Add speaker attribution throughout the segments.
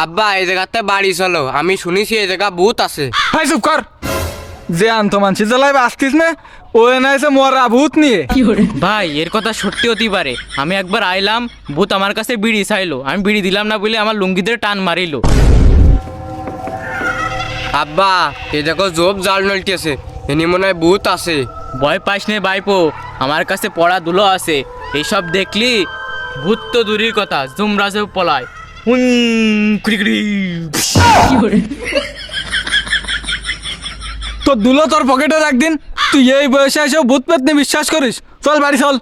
Speaker 1: আব্বা এই জায়গাতে বাড়ি চলো, আমি শুনেছি এই জায়গা ভূত আছে।
Speaker 2: হাই চুপ কর। যে আন্ত মানছি জ্বালাই আসতিস না, ও এনাইছে মরা ভূত নিয়ে।
Speaker 3: ভাই এর কথা সত্যি হতে পারে। আমি একবার আইলাম, ভূত আমার কাছে বিড়ি চাইলো, আমি বিড়ি দিলাম না বলে আমার লুঙ্গিতে টান মারিলো।
Speaker 1: আব্বা এই দেখো জব জাল নলতেছে, এনি মনে হয় ভূত আছে।
Speaker 3: ভয় পাইস নে ভাইপো, আমার কাছে পড়া দুলো আছে। এইসব দেখলি ভূত তো দূরের কথা, জুমরাজেও পলায়।
Speaker 2: তোর দুলো তোর পকেটে একদিন, তুই এই বয়সে এসেও ভূত পেতনি বিশ্বাস করিস? চল বাড়ি চল।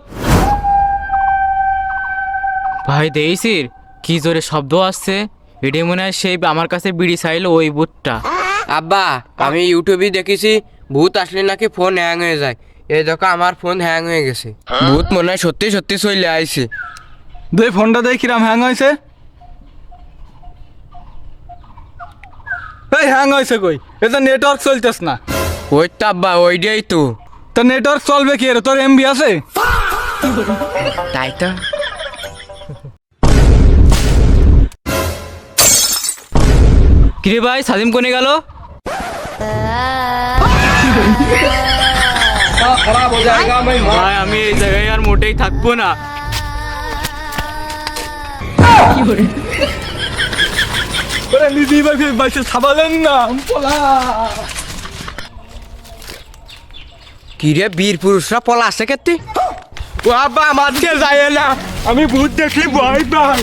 Speaker 3: ভাই দেইছির কি জোরে শব্দ আসছে, এটাই মনে হয় সেই আমার কাছে বিড়ি চাইলো ওই ভূতটা।
Speaker 1: আব্বা আমি ইউটিউবে দেখেছি ভূত আসলে নাকি ফোন হ্যাং হয়ে যায়। এই দেখো আমার ফোন হ্যাং হয়ে গেছে, ভূত মনে হয় সত্যি সত্যি চলে আইছে।
Speaker 2: দুই ফোনটা দেখ কিরাম হ্যাং হয়েছে। এই হ্যাং হয়েছে কই? এটা নেটওয়ার্ক চলতেস না।
Speaker 1: ওই তো আব্বা ওইটাই তো।
Speaker 2: তা নেটওয়ার্ক চলবে কি রে? তোর এমবি আছে?
Speaker 1: তাই তো।
Speaker 3: কিরে ভাই সাজিম কোনে গেল? ভাই আমি এই জায়গায় আর মোটেই থাকবো না।
Speaker 2: ওরে নিজেই বাইসে ছাবালেন না পোলা।
Speaker 1: কি রে বীর পুরুষরা পলা আছে কেতে? ও আব্বা আমাকে যায় না, আমি ভূত দেখি ভয় পাই।